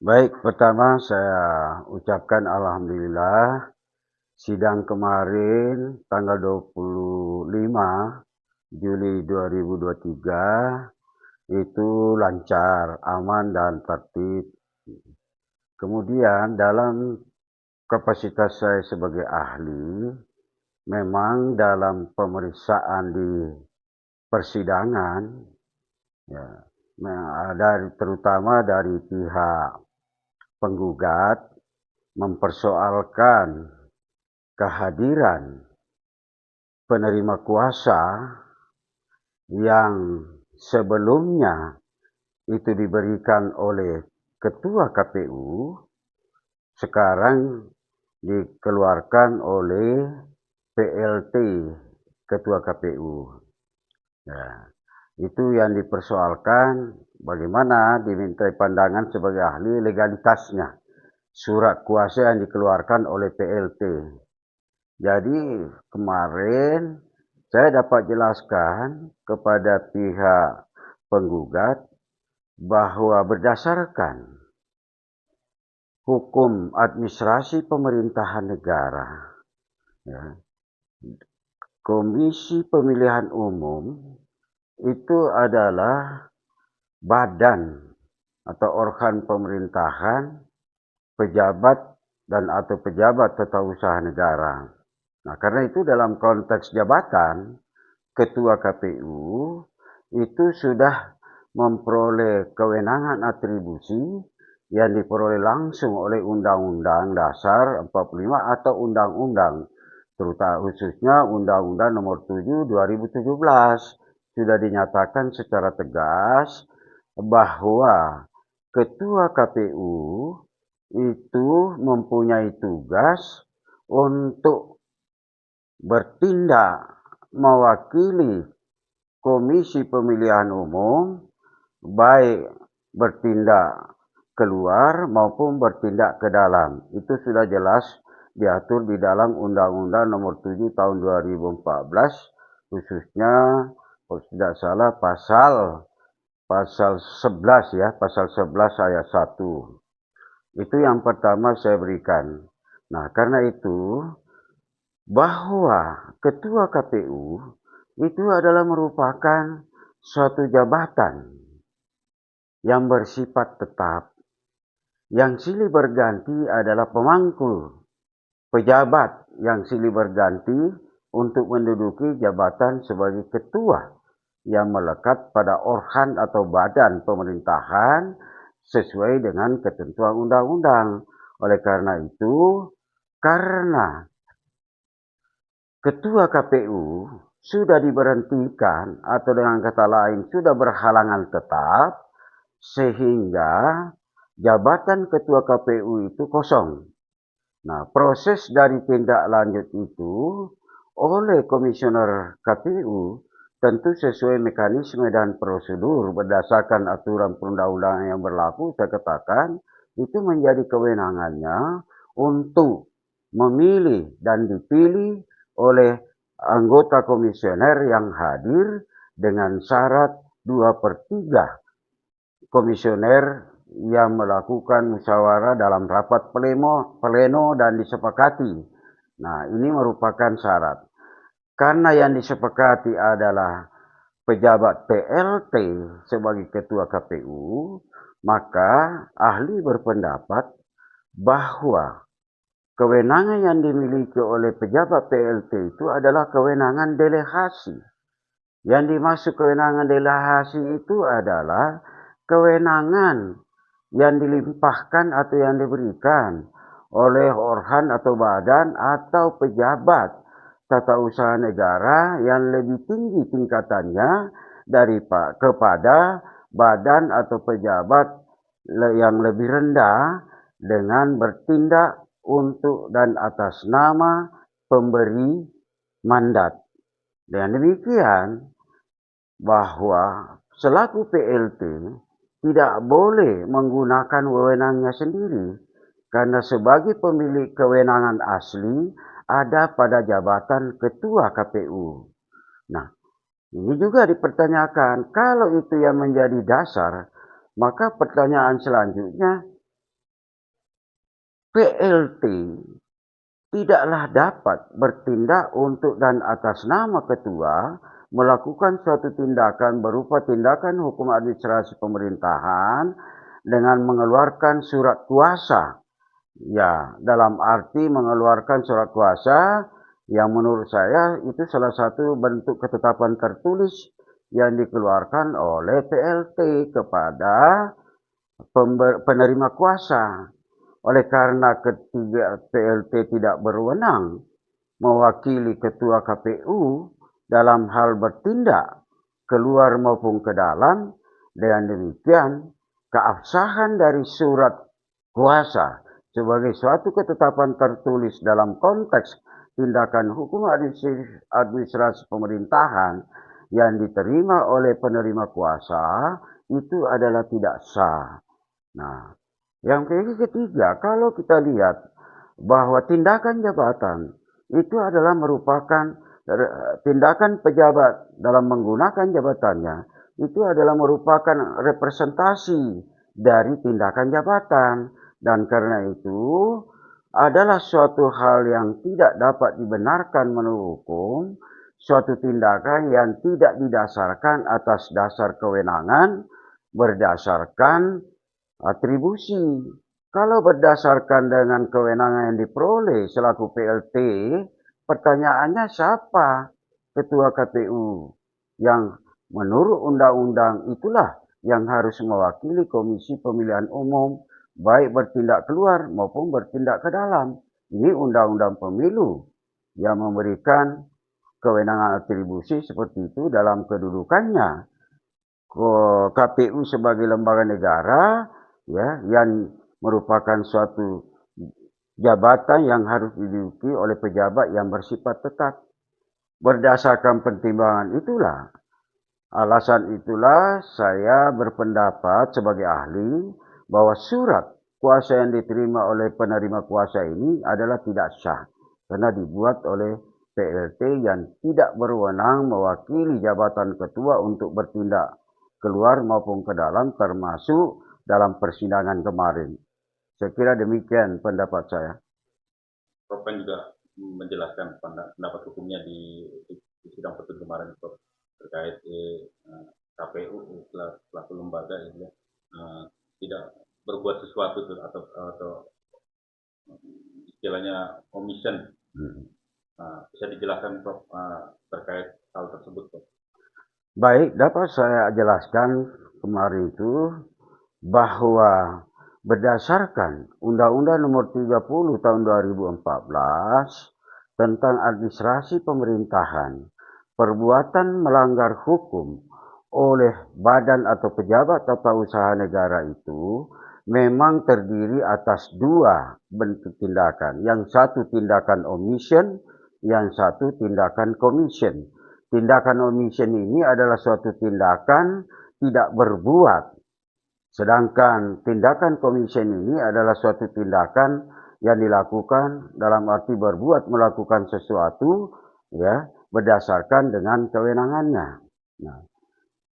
Baik, pertama saya ucapkan alhamdulillah sidang kemarin tanggal 25 Juli 2023 itu lancar, aman dan tertib. Kemudian dalam kapasitas saya sebagai ahli, memang dalam pemeriksaan di persidangan, ya, terutama dari pihak penggugat mempersoalkan kehadiran penerima kuasa yang sebelumnya itu diberikan oleh Ketua KPU, sekarang dikeluarkan oleh PLT Ketua KPU. Ya, itu yang dipersoalkan, bagaimana dimintai pandangan sebagai ahli legalitasnya surat kuasa yang dikeluarkan oleh PLT. Jadi kemarin saya dapat jelaskan kepada pihak penggugat bahwa berdasarkan hukum administrasi pemerintahan negara, ya, Komisi Pemilihan Umum itu adalah badan atau organ pemerintahan, pejabat dan atau pejabat tata usaha negara. Nah, karena itu dalam konteks jabatan, Ketua KPU itu sudah memperoleh kewenangan atribusi yang diperoleh langsung oleh Undang-Undang Dasar 45 atau Undang-Undang, terutama khususnya Undang-Undang Nomor 7 2017, sudah dinyatakan secara tegas bahwa Ketua KPU itu mempunyai tugas untuk bertindak mewakili Komisi Pemilihan Umum, baik bertindak keluar maupun bertindak ke dalam. Itu sudah jelas diatur di dalam Undang-Undang Nomor 7 Tahun 2014, khususnya kalau tidak salah pasal 11, ya, pasal 11 ayat 1. Itu yang pertama saya berikan. Nah, karena itu bahwa Ketua KPU itu adalah merupakan suatu jabatan yang bersifat tetap, yang silih berganti adalah pemangku pejabat yang silih berganti untuk menduduki jabatan sebagai ketua yang melekat pada organ atau badan pemerintahan sesuai dengan ketentuan undang-undang. Oleh karena itu, karena Ketua KPU sudah diberhentikan atau dengan kata lain sudah berhalangan tetap, sehingga jabatan Ketua KPU itu kosong. Nah, proses dari tindak lanjut itu oleh Komisioner KPU tentu sesuai mekanisme dan prosedur berdasarkan aturan perundang-undangan yang berlaku, saya katakan itu menjadi kewenangannya untuk memilih dan dipilih oleh anggota komisioner yang hadir dengan syarat 2/3 komisioner yang melakukan musyawarah dalam rapat pleno dan disepakati. Nah, ini merupakan syarat. Karena yang disepakati adalah pejabat PLT sebagai ketua KPU, maka ahli berpendapat bahwa kewenangan yang dimiliki oleh pejabat PLT itu adalah kewenangan delegasi. Yang dimaksud kewenangan delegasi itu adalah kewenangan yang dilimpahkan atau yang diberikan oleh organ atau badan atau pejabat tata usaha negara yang lebih tinggi tingkatannya kepada badan atau pejabat yang lebih rendah dengan bertindak untuk dan atas nama pemberi mandat. Dengan demikian, bahwa selaku PLT tidak boleh menggunakan wewenangnya sendiri, karena sebagai pemilik kewenangan asli ada pada jabatan Ketua KPU. Nah, ini juga dipertanyakan, kalau itu yang menjadi dasar, maka pertanyaan selanjutnya, PLT tidaklah dapat bertindak untuk dan atas nama ketua melakukan suatu tindakan berupa tindakan hukum administrasi pemerintahan dengan mengeluarkan surat kuasa. Ya, dalam arti mengeluarkan surat kuasa yang menurut saya itu salah satu bentuk ketetapan tertulis yang dikeluarkan oleh PLT kepada penerima kuasa. Oleh karena ketiga PLT tidak berwenang mewakili ketua KPU dalam hal bertindak keluar maupun ke dalam, dengan demikian keabsahan dari surat kuasa sebagai suatu ketetapan tertulis dalam konteks tindakan hukum administrasi pemerintahan yang diterima oleh penerima kuasa itu adalah tidak sah. Nah, yang ketiga, kalau kita lihat bahwa tindakan jabatan itu adalah merupakan tindakan pejabat dalam menggunakan jabatannya, itu adalah merupakan representasi dari tindakan jabatan, dan karena itu adalah suatu hal yang tidak dapat dibenarkan menurut hukum, suatu tindakan yang tidak didasarkan atas dasar kewenangan, berdasarkan atribusi. Kalau berdasarkan dengan kewenangan yang diperoleh selaku PLT, pertanyaannya siapa ketua KPU yang menurut undang-undang itulah yang harus mewakili Komisi Pemilihan Umum baik bertindak keluar maupun bertindak ke dalam. Ini undang-undang pemilu yang memberikan kewenangan atribusi seperti itu dalam kedudukannya. KPU sebagai lembaga negara, ya, yang merupakan suatu jabatan yang harus diduduki oleh pejabat yang bersifat tetap. Berdasarkan pertimbangan itulah, alasan itulah saya berpendapat sebagai ahli bahwa surat kuasa yang diterima oleh penerima kuasa ini adalah tidak sah karena dibuat oleh PLT yang tidak berwenang mewakili jabatan ketua untuk bertindak keluar maupun ke dalam, termasuk dalam persidangan kemarin. Saya kira demikian pendapat saya. Prof kan juga menjelaskan pendapat hukumnya di sidang putusan kemarin, Prof, terkait KPU selaku lembaga ya, tidak berbuat sesuatu atau istilahnya omission. Bisa dijelaskan, Prof, terkait hal tersebut, Prof? Baik, dapat saya jelaskan kemarin itu bahwa berdasarkan Undang-Undang Nomor 30 Tahun 2014 tentang administrasi pemerintahan, perbuatan melanggar hukum oleh badan atau pejabat tata usaha negara itu memang terdiri atas dua bentuk tindakan. Yang satu tindakan omission, yang satu tindakan commission. Tindakan omission ini adalah suatu tindakan tidak berbuat. Sedangkan tindakan commission ini adalah suatu tindakan yang dilakukan dalam arti berbuat melakukan sesuatu, ya, berdasarkan dengan kewenangannya. Nah,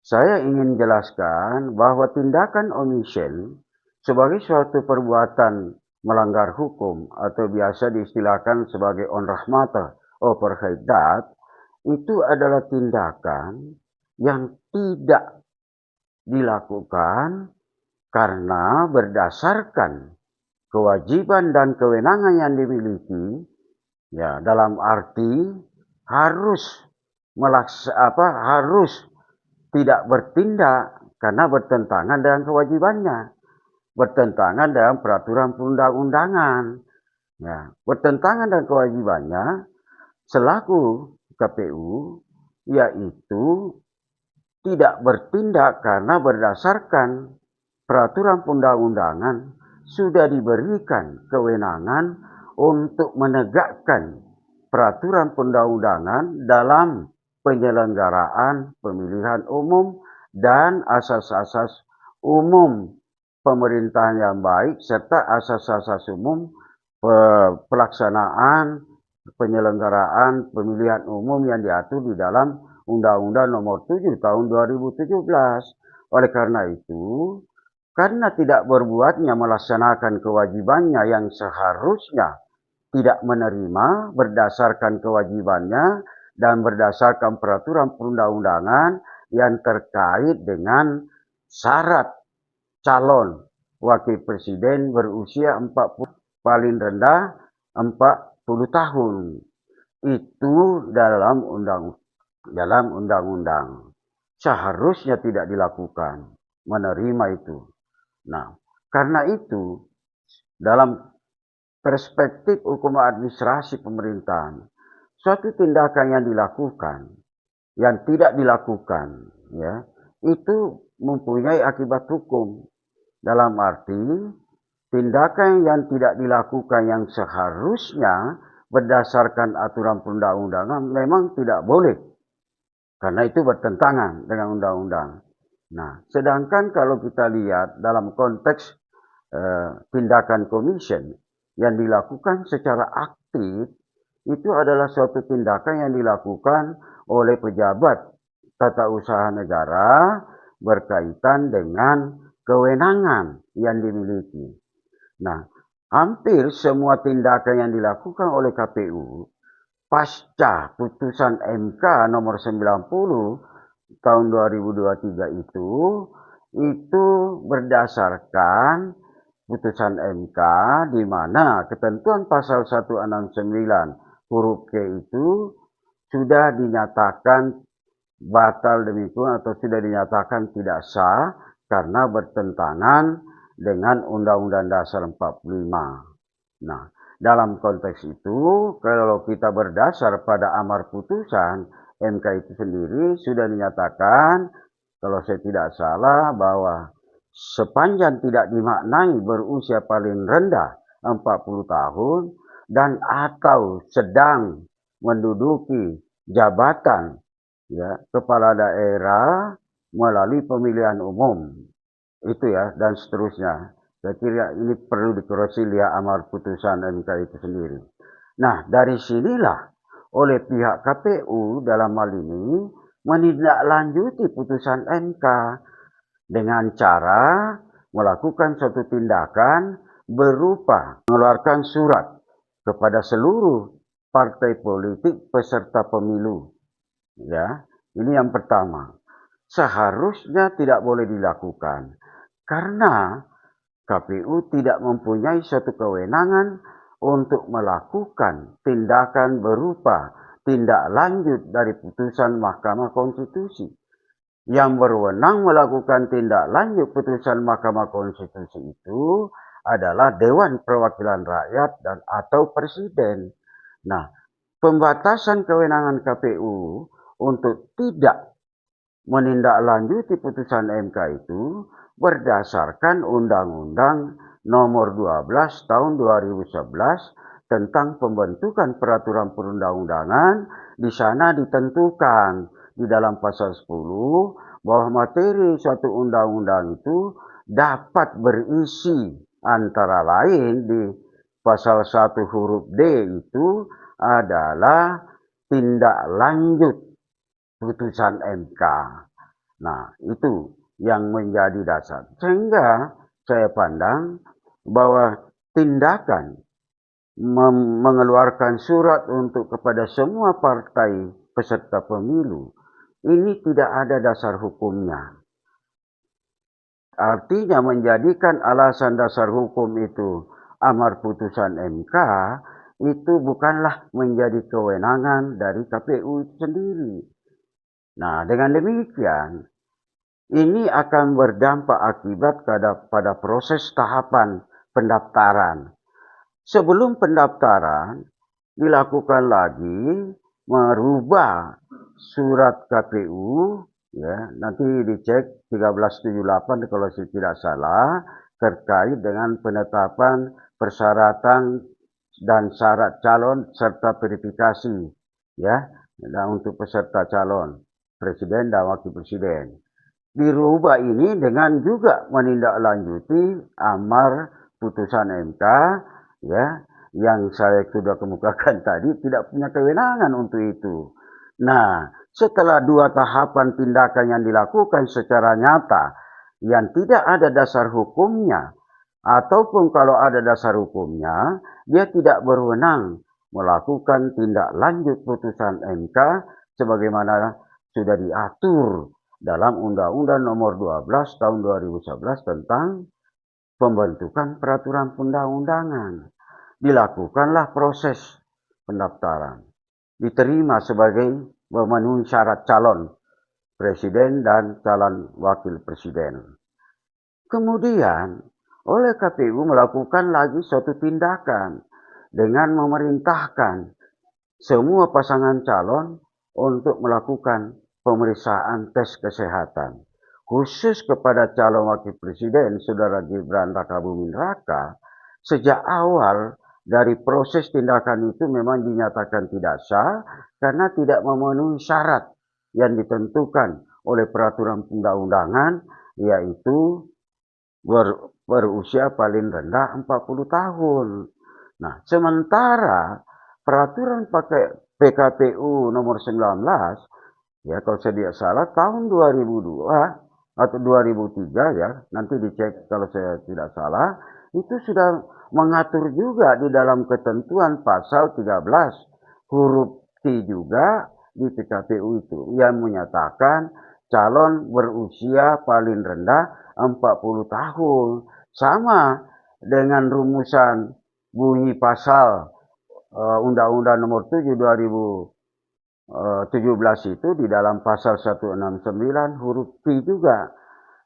saya ingin jelaskan bahwa tindakan omission sebagai suatu perbuatan melanggar hukum atau biasa diistilahkan sebagai on rahmata overhead that, itu adalah tindakan yang tidak dilakukan karena berdasarkan kewajiban dan kewenangan yang dimiliki, ya, dalam arti harus harus tidak bertindak karena bertentangan dengan kewajibannya, bertentangan dengan peraturan perundang-undangan, ya, bertentangan dengan kewajibannya selaku KPU, yaitu tidak bertindak karena berdasarkan peraturan perundang-undangan sudah diberikan kewenangan untuk menegakkan peraturan perundang-undangan dalam penyelenggaraan pemilihan umum dan asas-asas umum pemerintahan yang baik serta asas-asas umum pelaksanaan penyelenggaraan pemilihan umum yang diatur di dalam Undang-Undang Nomor 7 Tahun 2017. Oleh karena itu, karena tidak berbuatnya melaksanakan kewajibannya yang seharusnya tidak menerima berdasarkan kewajibannya dan berdasarkan peraturan perundang-undangan yang terkait dengan syarat calon wakil presiden berusia 40 paling rendah 40 tahun. Itu dalam undang-undang. Seharusnya tidak dilakukan menerima itu. Nah, karena itu dalam perspektif hukum administrasi pemerintahan, suatu tindakan yang tidak dilakukan, ya, itu mempunyai akibat hukum. Dalam arti, tindakan yang tidak dilakukan yang seharusnya berdasarkan aturan perundang-undangan memang tidak boleh. Karena itu bertentangan dengan undang-undang. Nah, sedangkan kalau kita lihat dalam konteks tindakan commission yang dilakukan secara aktif, itu adalah suatu tindakan yang dilakukan oleh pejabat tata usaha negara berkaitan dengan kewenangan yang dimiliki. Nah, hampir semua tindakan yang dilakukan oleh KPU pasca putusan MK nomor 90 tahun 2023 itu berdasarkan putusan MK di mana ketentuan pasal 169 huruf K itu sudah dinyatakan batal demikian atau sudah dinyatakan tidak sah karena bertentangan dengan Undang-Undang Dasar 45. Nah, dalam konteks itu, kalau kita berdasar pada amar putusan MK itu sendiri sudah dinyatakan, kalau saya tidak salah, bahwa sepanjang tidak dimaknai berusia paling rendah 40 tahun dan atau sedang menduduki jabatan, ya, kepala daerah melalui pemilihan umum. Itu ya, dan seterusnya. Saya kira ini perlu dikoreksi lihat amar putusan MK itu sendiri. Nah, dari sinilah oleh pihak KPU dalam hal ini menindaklanjuti putusan MK dengan cara melakukan suatu tindakan berupa mengeluarkan surat kepada seluruh partai politik peserta pemilu. Ya, ini yang pertama. Seharusnya tidak boleh dilakukan karena KPU tidak mempunyai suatu kewenangan untuk melakukan tindakan berupa tindak lanjut dari putusan Mahkamah Konstitusi. Yang berwenang melakukan tindak lanjut putusan Mahkamah Konstitusi itu adalah Dewan Perwakilan Rakyat dan atau Presiden. Nah, pembatasan kewenangan KPU untuk tidak menindaklanjuti putusan MK itu berdasarkan Undang-Undang Nomor 12 Tahun 2011 tentang pembentukan peraturan perundang-undangan. Di sana ditentukan di dalam pasal 10 bahwa materi suatu undang-undang itu dapat berisi antara lain di pasal 1 huruf D itu adalah tindak lanjut putusan MK. Nah, itu yang menjadi dasar. Sehingga saya pandang bahwa tindakan mengeluarkan surat untuk kepada semua partai peserta pemilu ini tidak ada dasar hukumnya. Artinya menjadikan alasan dasar hukum itu amar putusan MK itu bukanlah menjadi kewenangan dari KPU itu sendiri. Nah, dengan demikian ini akan berdampak akibat pada proses tahapan pendaftaran. Sebelum pendaftaran dilakukan lagi merubah surat KPU, ya, nanti dicek 1378 kalau saya tidak salah, terkait dengan penetapan persyaratan dan syarat calon serta verifikasi, ya, dan untuk peserta calon presiden dan wakil presiden. Dirubah ini dengan juga menindaklanjuti amar putusan MK, ya, yang saya sudah kemukakan tadi tidak punya kewenangan untuk itu. Nah, setelah 2 tahapan tindakan yang dilakukan secara nyata yang tidak ada dasar hukumnya, ataupun kalau ada dasar hukumnya, dia tidak berwenang melakukan tindak lanjut putusan MK sebagaimana sudah diatur dalam Undang-Undang Nomor 12 Tahun 2011 tentang pembentukan peraturan undang-undangan. Dilakukanlah proses pendaftaran. Diterima sebagai memenuhi syarat calon presiden dan calon wakil presiden. Kemudian, oleh KPU melakukan lagi suatu tindakan dengan memerintahkan semua pasangan calon untuk melakukan pemeriksaan tes kesehatan. Khusus kepada calon wakil presiden, Saudara Gibran Rakabuming Raka, sejak awal dari proses tindakan itu memang dinyatakan tidak sah karena tidak memenuhi syarat yang ditentukan oleh peraturan undang-undangan, yaitu berusia paling rendah 40 tahun. Nah, sementara peraturan PKPU nomor 19, ya kalau saya tidak salah, tahun 2002 atau 2003 ya, nanti dicek kalau saya tidak salah, itu sudah mengatur juga di dalam ketentuan pasal 13 huruf T juga di PKPU itu yang menyatakan calon berusia paling rendah 40 tahun. Sama dengan rumusan bunyi pasal Undang-Undang Nomor 7 2017 itu di dalam pasal 169 huruf P juga.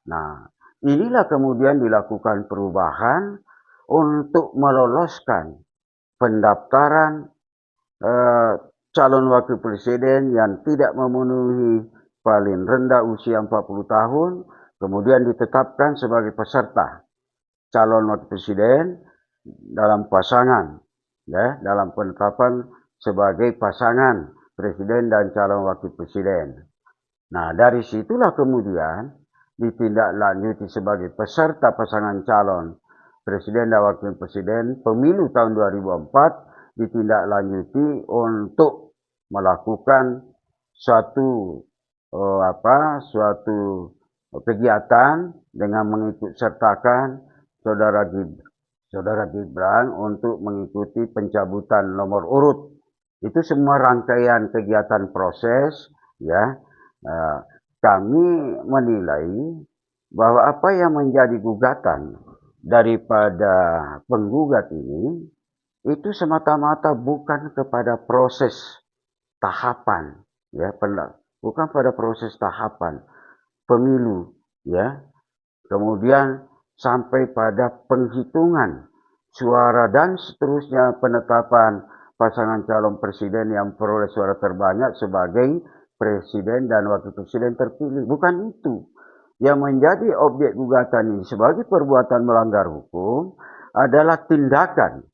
Nah, inilah kemudian dilakukan perubahan untuk meloloskan pendaftaran calon wakil presiden yang tidak memenuhi paling rendah usia 40 tahun, kemudian ditetapkan sebagai peserta calon wakil presiden dalam pasangan, ya, dalam penetapan sebagai pasangan presiden dan calon wakil presiden. Nah, dari situlah kemudian ditindaklanjuti sebagai peserta pasangan calon presiden dan wakil presiden pemilu tahun 2004, ditindaklanjuti untuk melakukan suatu kegiatan dengan mengikut sertakan Saudara Gibran untuk mengikuti pencabutan nomor urut. Itu semua rangkaian kegiatan proses, ya. Kami menilai bahwa apa yang menjadi gugatan daripada penggugat ini itu semata-mata bukan kepada proses tahapan, ya, bukan pada proses tahapan pemilu, ya. Kemudian sampai pada penghitungan suara dan seterusnya penetapan pasangan calon presiden yang peroleh suara terbanyak sebagai presiden dan wakil presiden terpilih. Bukan itu. Yang menjadi objek gugatan ini sebagai perbuatan melanggar hukum adalah tindakan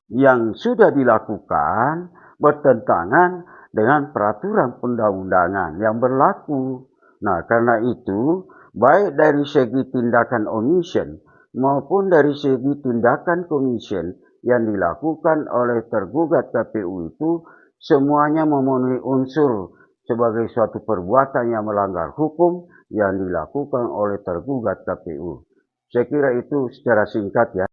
yang sudah dilakukan bertentangan dengan peraturan perundang-undangan yang berlaku. Nah, karena itu, baik dari segi tindakan omission maupun dari segi tindakan commission yang dilakukan oleh tergugat KPU itu semuanya memenuhi unsur sebagai suatu perbuatan yang melanggar hukum yang dilakukan oleh tergugat KPU. Saya kira itu secara singkat ya.